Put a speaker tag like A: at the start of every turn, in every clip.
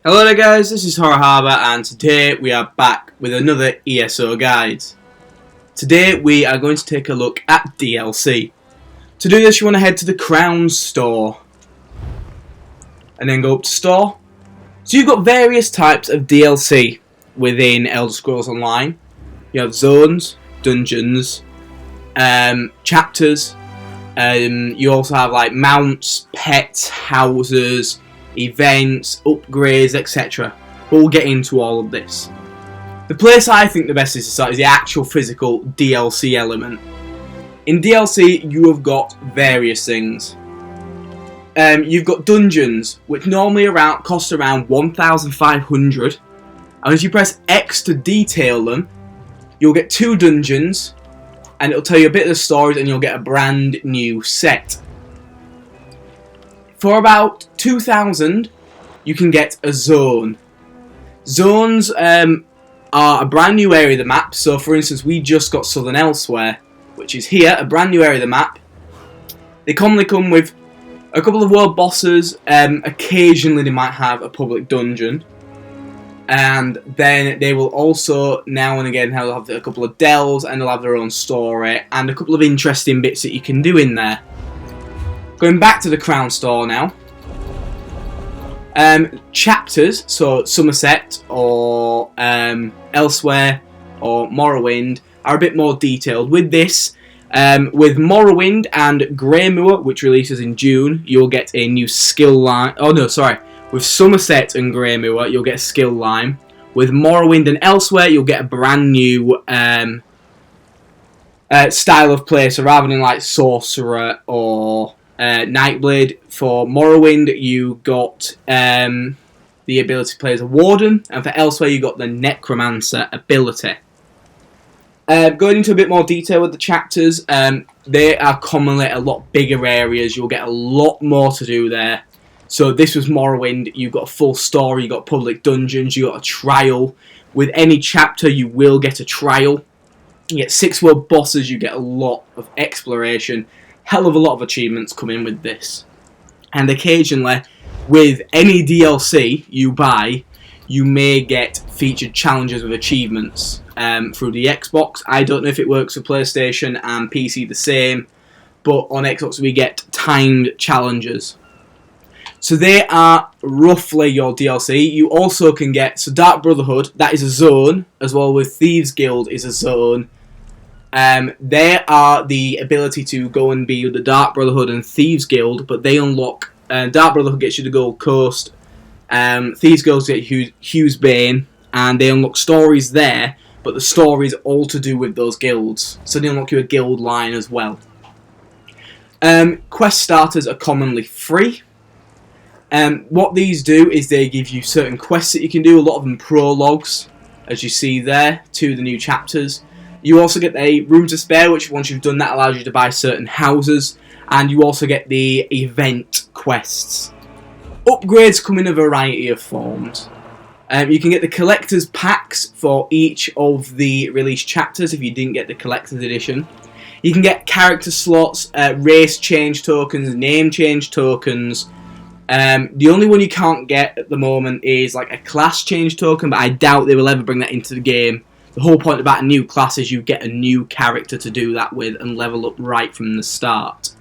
A: Hello there guys, this is Horror Harbour and today we are back with another ESO Guides. Today we are going to take a look at DLC. To do this you want to head to the Crown store and then go up to store. So you've got various types of DLC within Elder Scrolls Online. You have zones, dungeons, chapters, you also have like mounts, pets, houses, events, upgrades, etc. But we'll get into all of this. The place I think the best is to start is the actual physical DLC element. In DLC you have got various things. You've got dungeons which normally cost around 1,500, and as you press X to detail them you'll get 2 dungeons and it'll tell you a bit of the stories and you'll get a brand new set. For about 2,000, you can get a zone. Zones are a brand new area of the map. So, for instance, we just got Southern Elsewhere, which is here, a brand new area of the map. They commonly come with a couple of world bosses. Occasionally, they might have a public dungeon, and then they will also now and again have a couple of delves, and they'll have their own story and a couple of interesting bits that you can do in there. Going back to the Crown store now. Chapters, so Somerset or Elsewhere or Morrowind, are a bit more detailed. With this, with Morrowind and Greymoor, which releases in June, you'll get a new skill line. Oh no, sorry. With Somerset and Greymoor, you'll get a skill line. With Morrowind and Elsewhere, you'll get a brand new style of play. So rather than like Sorcerer or Nightblade, for Morrowind you got the ability to play as a Warden, and for Elsewhere you got the Necromancer ability. Going into a bit more detail with the chapters, they are commonly a lot bigger areas. You'll get a lot more to do there. So this was Morrowind. You got a full story, you got public dungeons, you got a trial. With any chapter you will get a trial. You get 6 world bosses, you get a lot of exploration. Hell of a lot of achievements come in with this. And occasionally, with any DLC you buy, you may get featured challenges with achievements through the Xbox. I don't know if it works for PlayStation and PC the same, but on Xbox we get timed challenges. So they are roughly your DLC. You also can get, so Dark Brotherhood, that is a zone, as well with Thieves Guild is a zone. There are the ability to go and be with the Dark Brotherhood and Thieves Guild, but they unlock. Dark Brotherhood gets you to Gold Coast, Thieves Guild get Hughes Bane, and they unlock stories there, but the stories all to do with those guilds. So they unlock you a guild line as well. Quest starters are commonly free. What these do is they give you certain quests that you can do, a lot of them prologues, as you see there, to the new chapters. You also get a room to spare, which once you've done that allows you to buy certain houses, and you also get the event quests. Upgrades come in a variety of forms. You can get the collector's packs for each of the released chapters if you didn't get the collector's edition. You can get character slots, race change tokens, name change tokens. The only one you can't get at the moment is like a class change token, but I doubt they will ever bring that into the game. The whole point about a new class is you get a new character to do that with and level up right from the start.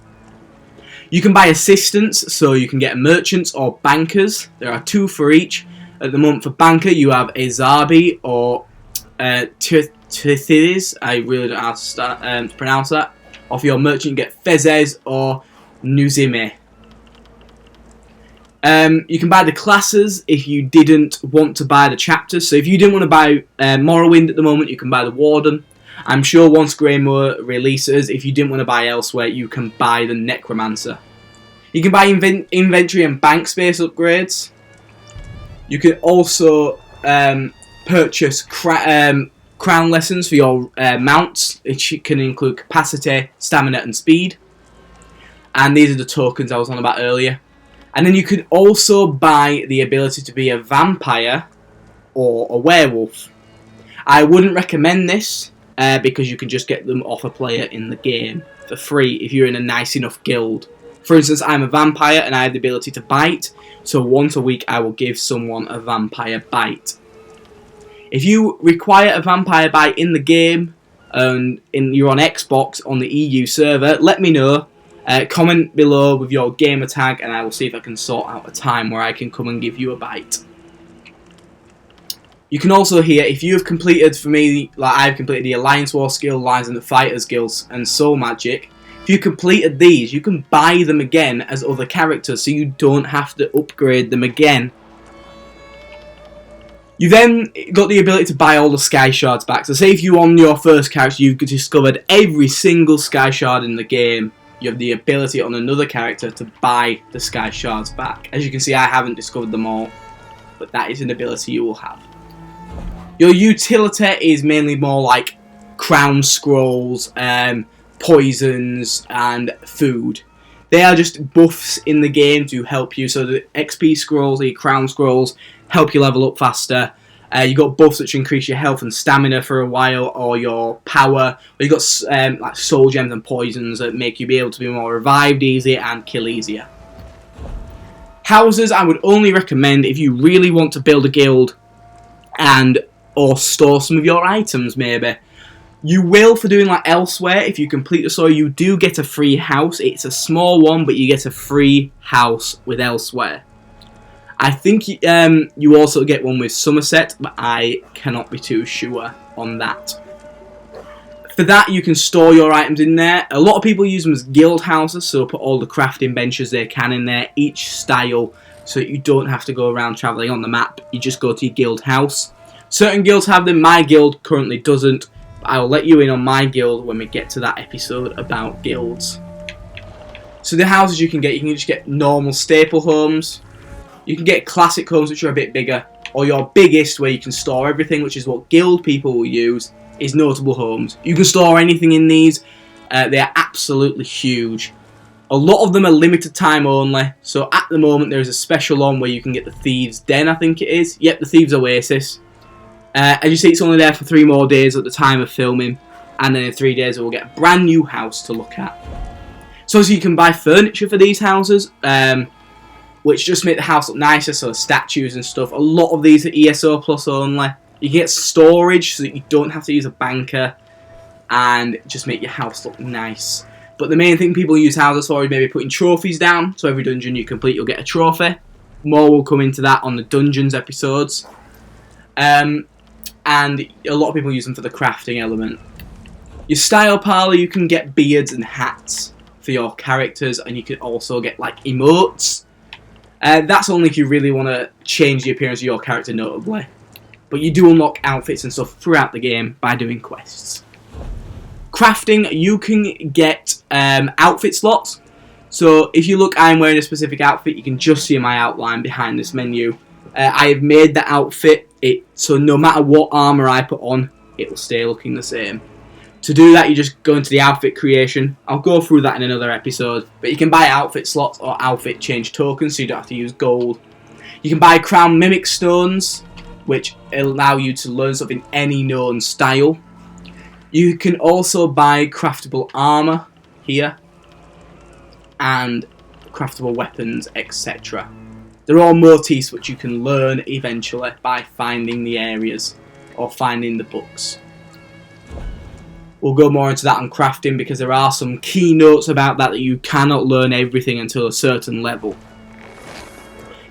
A: You can buy assistants, so you can get merchants or bankers. There are 2 for each. At the moment for banker you have a Zabi or Tithidis, I really don't know how to pronounce that. Or for your merchant you get Fezes or Nuzime. You can buy the classes if you didn't want to buy the chapters. So if you didn't want to buy Morrowind at the moment, you can buy the Warden. I'm sure once Greymoor releases, if you didn't want to buy Elsewhere, you can buy the Necromancer. You can buy inventory and bank space upgrades. You can also purchase crown lessons for your mounts, which can include capacity, stamina and speed. And these are the tokens I was on about earlier. And then you can also buy the ability to be a vampire or a werewolf. I wouldn't recommend this because you can just get them off a player in the game for free if you're in a nice enough guild. For instance, I'm a vampire and I have the ability to bite, so once a week I will give someone a vampire bite. If you require a vampire bite in the game, and you're on Xbox on the EU server, let me know. Comment below with your gamer tag and I will see if I can sort out a time where I can come and give you a bite. You can also hear, if you have completed, for me, like I've completed the Alliance War skill, Alliance and the Fighters guilds, and Soul Magic, if you completed these, you can buy them again as other characters, so you don't have to upgrade them again. You then got the ability to buy all the Sky Shards back. So say if you on your first character, you've discovered every single Sky Shard in the game, you have the ability on another character to buy the Sky Shards back. As you can see, I haven't discovered them all, but that is an ability you will have. Your utility is mainly more like crown scrolls, poisons, and food. They are just buffs in the game to help you. So the XP scrolls, the crown scrolls, help you level up faster. You got buffs which increase your health and stamina for a while, or your power. Or you got like soul gems and poisons that make you be able to be more revived easier and kill easier. Houses I would only recommend if you really want to build a guild or store some of your items maybe. You will, for doing like elsewhere, if you complete the story, you do get a free house. It's a small one, but you get a free house with elsewhere. I think you also get one with Somerset, but I cannot be too sure on that. For that, you can store your items in there. A lot of people use them as guild houses, so put all the crafting benches they can in there, each style, so that you don't have to go around travelling on the map. You just go to your guild house. Certain guilds have them, my guild currently doesn't. I will let you in on my guild when we get to that episode about guilds. So the houses you can just get normal staple homes. You can get classic homes which are a bit bigger. Or your biggest, where you can store everything, which is what guild people will use, is notable homes. You can store anything in these. They are absolutely huge. A lot of them are limited time only. So at the moment there is a special one where you can get the Thieves' Den, I think it is. Yep, the Thieves' Oasis. As you see, it's only there for 3 more days at the time of filming, and then in 3 days we'll get a brand new house to look at. So you can buy furniture for these houses, which just make the house look nicer, so statues and stuff. A lot of these are ESO Plus only. You can get storage so that you don't have to use a banker, and just make your house look nice. But the main thing people use houses for is maybe putting trophies down, so every dungeon you complete you'll get a trophy. More will come into that on the dungeons episodes. And a lot of people use them for the crafting element. Your style parlour, you can get beards and hats for your characters, and you can also get like emotes. That's only if you really want to change the appearance of your character notably. But you do unlock outfits and stuff throughout the game by doing quests. Crafting, you can get outfit slots. So if you look, I'm wearing a specific outfit, you can just see my outline behind this menu. I have made the outfit so no matter what armour I put on, it will stay looking the same. To do that, you just go into the outfit creation. I'll go through that in another episode. But you can buy outfit slots or outfit change tokens, so you don't have to use gold. You can buy crown mimic stones, which allow you to learn stuff in any known style. You can also buy craftable armour here, and craftable weapons, etc. They're all motifs which you can learn eventually by finding the areas or finding the books. We'll go more into that on crafting because there are some key notes about that you cannot learn everything until a certain level.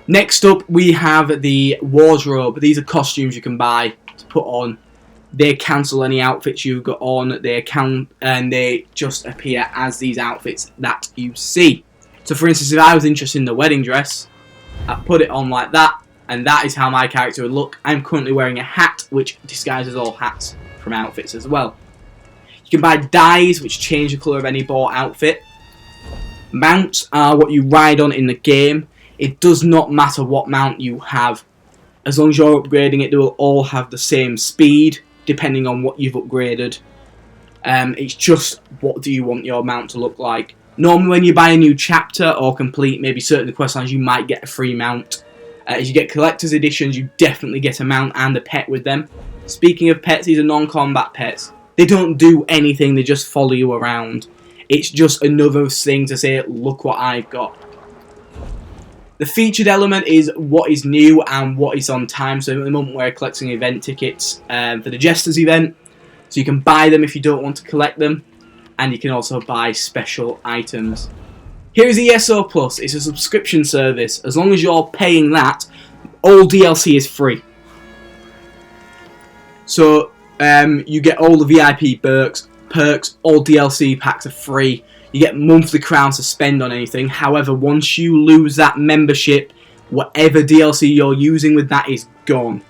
A: Next up we have the wardrobe. These are costumes you can buy to put on. They cancel any outfits you've got on, and they just appear as these outfits that you see. So for instance, if I was interested in the wedding dress, I put it on like that, and that is how my character would look. I'm currently wearing a hat, which disguises all hats from outfits as well. You can buy dyes, which change the colour of any bought outfit. Mounts are what you ride on in the game. It does not matter what mount you have. As long as you're upgrading it, they will all have the same speed, depending on what you've upgraded. It's just, what do you want your mount to look like? Normally when you buy a new chapter or complete maybe certain quest lines, you might get a free mount. As you get collector's editions, you definitely get a mount and a pet with them. Speaking of pets, these are non-combat pets. They don't do anything, they just follow you around. It's just another thing to say, look what I've got. The featured element is what is new and what is on time. So at the moment we're collecting event tickets for the Jesters event. So you can buy them if you don't want to collect them. And you can also buy special items. Here is ESO Plus. It's a subscription service. As long as you're paying that, all DLC is free. So you get all the VIP perks, all DLC packs are free. You get monthly crowns to spend on anything. However, once you lose that membership, whatever DLC you're using with that is gone.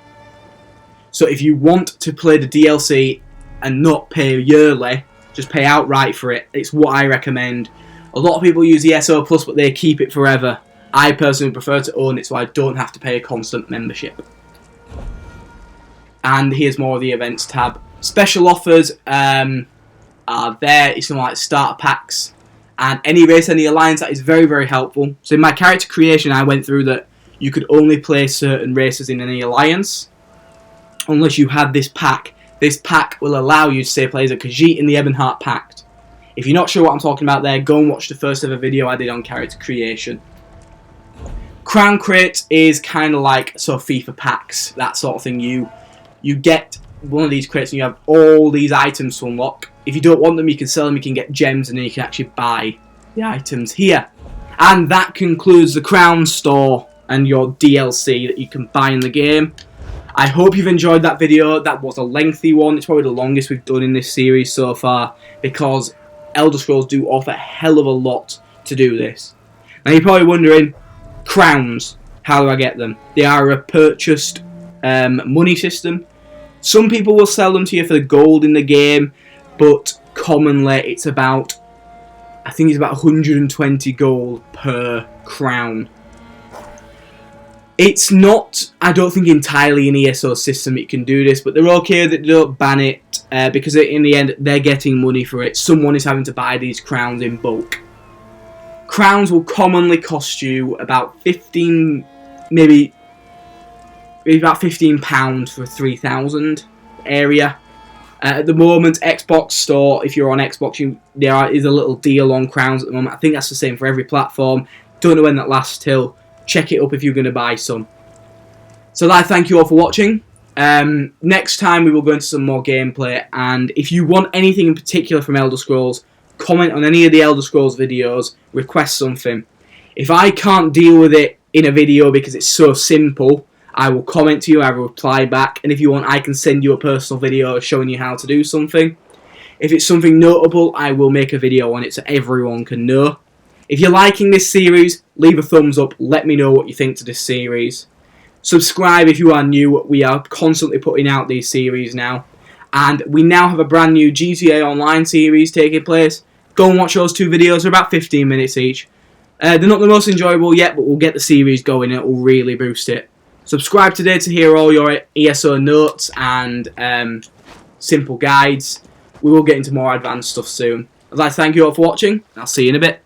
A: So if you want to play the DLC and not pay yearly, just pay outright for it. It's what I recommend. A lot of people use ESO Plus, but they keep it forever. I personally prefer to own it so I don't have to pay a constant membership. And here's more of the events tab. Special offers are there. It's something like starter packs and any race, any alliance. That is very, very helpful. So in my character creation, I went through that you could only play certain races in any alliance unless you had this pack. This pack will allow you to say play as a Khajiit in the Ebonheart Pact. If you're not sure what I'm talking about there, go and watch the first ever video I did on character creation. Crown Crate is kind of like FIFA packs, that sort of thing. You get one of these crates and you have all these items to unlock. If you don't want them, you can sell them, you can get gems, and then you can actually buy the items here. And that concludes the Crown Store and your DLC that you can buy in the game. I hope you've enjoyed that video. That was a lengthy one. It's probably the longest we've done in this series so far because Elder Scrolls do offer a hell of a lot to do this. Now you're probably wondering, crowns, how do I get them? They are a purchased money system. Some people will sell them to you for the gold in the game, but commonly it's about, I think it's about 120 gold per crown. It's not, I don't think, entirely an ESO system that you can do this, but they're okay that they don't ban it because in the end they're getting money for it. Someone is having to buy these crowns in bulk. Crowns will commonly cost you about 15, maybe about £15 for 3,000 area. At the moment, Xbox Store, if you're on Xbox, there is a little deal on crowns at the moment. I think that's the same for every platform. Don't know when that lasts till. Check it up if you're going to buy some. So I thank you all for watching. Next time we will go into some more gameplay, and if you want anything in particular from Elder Scrolls, comment on any of the Elder Scrolls videos, request something. If I can't deal with it in a video because it's so simple, I will comment to you, I will reply back, and if you want I can send you a personal video showing you how to do something. If it's something notable, I will make a video on it so everyone can know. If you're liking this series, leave a thumbs up, let me know what you think to this series. Subscribe if you are new, we are constantly putting out these series now. And we now have a brand new GTA Online series taking place. Go and watch those two videos, they're about 15 minutes each. They're not the most enjoyable yet, but we'll get the series going and it will really boost it. Subscribe today to hear all your ESO notes and simple guides. We will get into more advanced stuff soon. I'd like to thank you all for watching, and I'll see you in a bit.